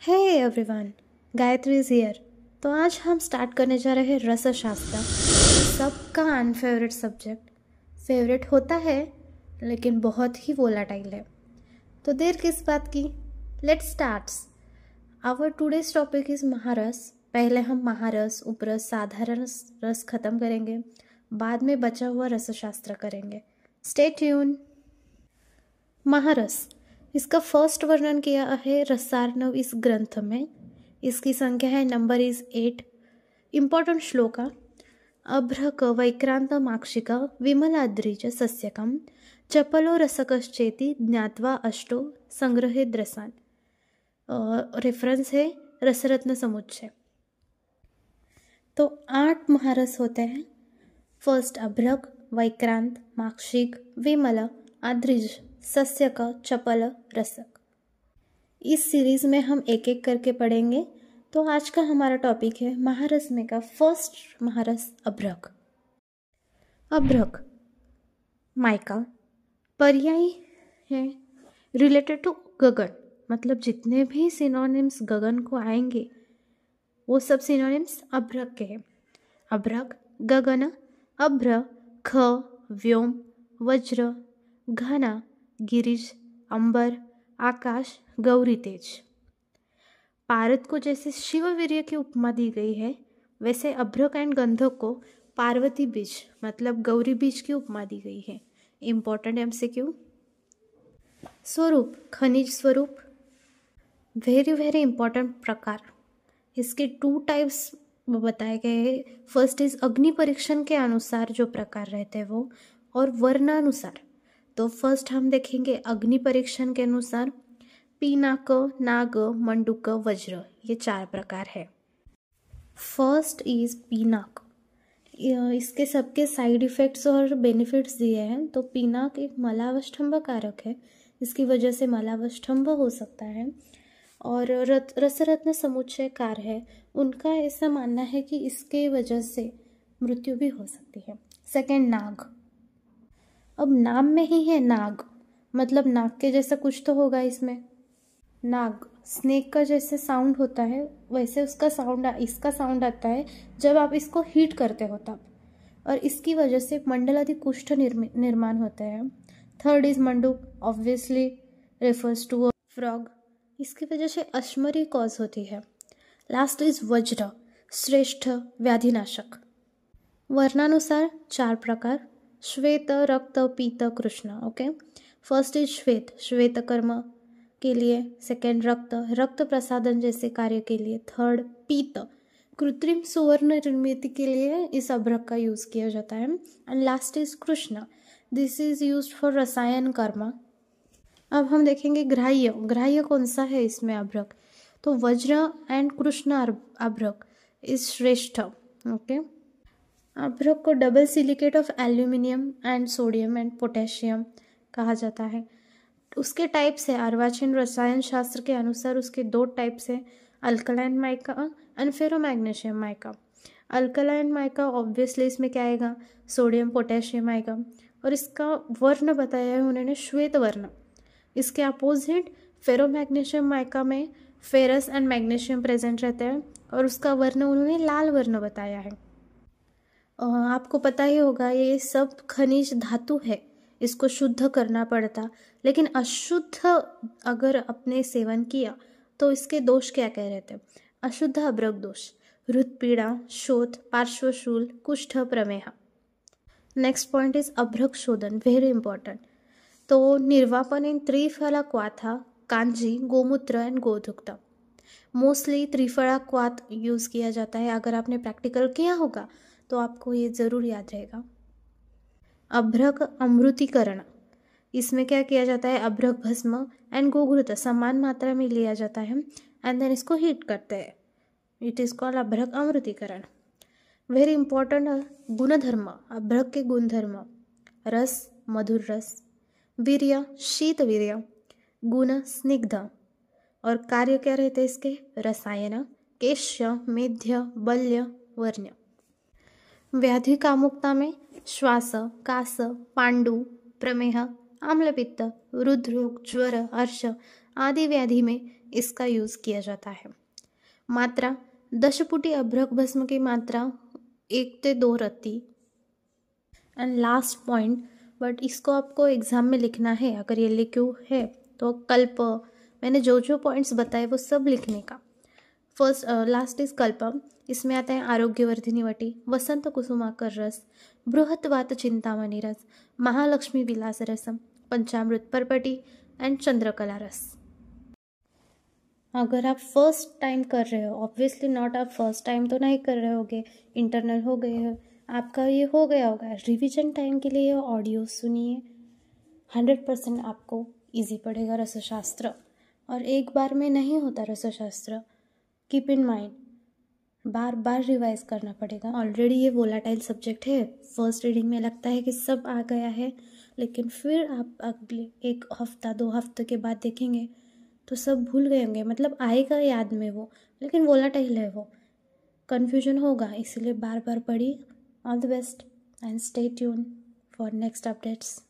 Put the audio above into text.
Hey everyone, Gayatri is here. तो आज हम स्टार्ट करने जा रहे हैं रसशास्त्र, सबका अनफेवरेट सब्जेक्ट। फेवरेट होता है लेकिन बहुत ही वोलाटाइल है। तो देर किस बात की, let's starts. Our today's topic is महारस। पहले हम महारस, उपरस, साधारण रस खत्म करेंगे, बाद में बचा हुआ रसशास्त्र करेंगे। Stay tune. महारस, इसका फर्स्ट वर्णन किया है रसार्णव इस ग्रंथ में। इसकी संख्या है नंबर इज 8। इंपॉर्टेंट श्लोका। अभ्रक वैक्रांत माक्षिक विमलाद्रिज सस्यकम चपलो रसकश्चेति ज्ञात्वा अष्टो संग्रहित रसान। रेफरेंस है रसरत्न समुच्चय। तो 8 महारस होते हैं। फर्स्ट अभ्रक, वैक्रांत, माक्षिक, विमल, आद्रिज, सस्यक, चपल, रसक। इस सीरीज में हम एक एक करके पढ़ेंगे। तो आज का हमारा टॉपिक है महारस में का फर्स्ट महारस अभ्रक। अभ्रक माइका पर्यायी है रिलेटेड टू गगन, मतलब जितने भी सिनोनिम्स गगन को आएंगे वो सब सिनोनिम्स अभ्रक के हैं। अभ्रक गगन, अभ्र ख व्योम, वज्र घना, गिरिज अंबर, आकाश, गौरी तेज। पारद को जैसे शिववीर्य की उपमा दी गई है, वैसे अभ्रक एंड गंधक को पार्वती बीज मतलब गौरी बीज की उपमा दी गई है। Important MCQ. स्वरूप खनिज स्वरूप, वेरी वेरी इंपॉर्टेंट प्रकार। इसके 2 टाइप्स बताए गए हैं। फर्स्ट इज अग्नि परीक्षण के अनुसार जो प्रकार रहते हैं वो, और वर्णानुसार। तो फर्स्ट हम देखेंगे अग्नि परीक्षण के अनुसार पीनाक, नाग, मंडूक, वज्र, ये 4 प्रकार है। फर्स्ट इज पीनाक। इसके सबके साइड इफ़ेक्ट्स और बेनिफिट्स दिए हैं। तो पीनाक एक मलावष्ठंभ कारक है, इसकी वजह से मलावष्ठंभ हो सकता है। और रसरत्न समुच्चयकार है, उनका ऐसा मानना है कि इसके वजह से मृत्यु भी हो सकती है। सेकेंड नाग। अब नाम में ही है नाग, मतलब नाग के जैसा कुछ तो होगा इसमें। नाग स्नेक का जैसे साउंड होता है वैसे इसका साउंड आता है जब आप इसको हीट करते हो तब, और इसकी वजह से मंडलादि कुष्ठ निर्माण होते हैं। थर्ड इज मंडूक, obviously refers to a frog, इसकी वजह से अश्मरी कॉज होती है। लास्ट इज वज्र, श्रेष्ठ व्याधिनाशक। वर्णानुसार 4 प्रकार, श्वेत, रक्त, पीत, कृष्ण। ओके, फर्स्ट इज श्वेत, श्वेत कर्म के लिए। सेकेंड रक्त प्रसादन जैसे कार्य के लिए। थर्ड पीत, कृत्रिम सुवर्ण निर्मित के लिए इस अभ्रक का यूज किया जाता है। And last is Krishna, this is used for रसायन कर्म। अब हम देखेंगे ग्राह्य। ग्राह्य कौन सा है इसमें अभ्रक, तो वज्र एंड कृष्ण अभ्रक इज श्रेष्ठ। ओके, अभ्रक को double silicate of aluminium and sodium and potassium कहा जाता है। उसके टाइप्स है, अर्वाचीन रसायन शास्त्र के अनुसार उसके 2 टाइप्स है, alkaline mica and ferromagnesium mica. Alkaline mica obviously इसमें क्या आएगा, सोडियम पोटेशियम आएगा। और इसका वर्ण बताया है उन्होंने श्वेत वर्ण। इसके अपोजिट फेरोमैग्नीशियम माइका में फेरस एंड मैग्नीशियम प्रेजेंट रहते हैं, और उसका वर्ण उन्होंने लाल वर्ण बताया है। आपको पता ही होगा ये सब खनिज धातु है, इसको शुद्ध करना पड़ता, लेकिन अशुद्ध अगर अपने सेवन किया तो इसके दोष क्या कह रहे थे। अशुद्ध अभ्रक दोष, हृदपीड़ा, शोथ, पार्श्वशूल, कुष्ठ, प्रमेह। नेक्स्ट पॉइंट इज अभ्रक शोधन, वेरी इंपॉर्टेंट। तो निर्वापन इन त्रिफला क्वाथा, कांजी, गोमूत्र एंड गोधुक्त। मोस्टली त्रिफला क्वाथ यूज किया जाता है। अगर आपने प्रैक्टिकल किया होगा तो आपको ये जरूर याद रहेगा। अभ्रक अमृतीकरण, इसमें क्या किया जाता है, अभ्रक भस्म एंड गोघृत समान मात्रा में लिया जाता है एंड देन इसको हीट करते हैं। इट इज कॉल्ड अभ्रक अमृतीकरण। वेरी इंपॉर्टेंट गुणधर्म, अभ्रक के गुणधर्म, रस मधुर रस, वीर्य शीत वीर्य, गुण स्निग्ध, और कार्य क्या रहते हैं इसके, रसायन, केश्य, मेध्य, बल्य, वर्ण्य। व्याधि कामुकता में श्वास, कास, पांडु, प्रमेह, आम्लपित्त, हृदरोग, ज्वर, अर्श आदि व्याधि में इसका यूज़ किया जाता है। मात्रा, दशपुटी अभ्रक भस्म की मात्रा 1 से 2 रत्ती। एंड लास्ट पॉइंट, बट इसको आपको एग्ज़ाम में लिखना है, अगर ये लिखूँ है तो कल्प, मैंने जो जो पॉइंट्स बताए वो सब लिखने का। फर्स्ट लास्ट इज कल्पम, इसमें आता है आरोग्यवर्धिनी वटी, वसंत कुसुमाकर रस, बृहत्वात चिंतामणि रस, महालक्ष्मी विलास रसम, पंचामृत परपटी एंड चंद्रकला रस। अगर आप फर्स्ट टाइम कर रहे हो, ऑब्वियसली नॉट, आप फर्स्ट टाइम तो नहीं कर रहे होगे, इंटरनल हो गए हो, आपका ये हो गया होगा, रिवीजन टाइम के लिए ऑडियो सुनिए, 100% आपको इजी पड़ेगा रसशास्त्र। और एक बार में नहीं होता रसशास्त्र, कीप इन माइंड, बार बार रिवाइज करना पड़ेगा। ऑलरेडी ये वोलाटाइल सब्जेक्ट है, फर्स्ट रीडिंग में लगता है कि सब आ गया है, लेकिन फिर आप अगले 1 हफ्ता 2 हफ्ते के बाद देखेंगे तो सब भूल गए होंगे, मतलब आएगा याद में वो, लेकिन वोलाटाइल है वो, कन्फ्यूजन होगा, इसीलिए बार बार पढ़िए। All the best and stay tune for next updates.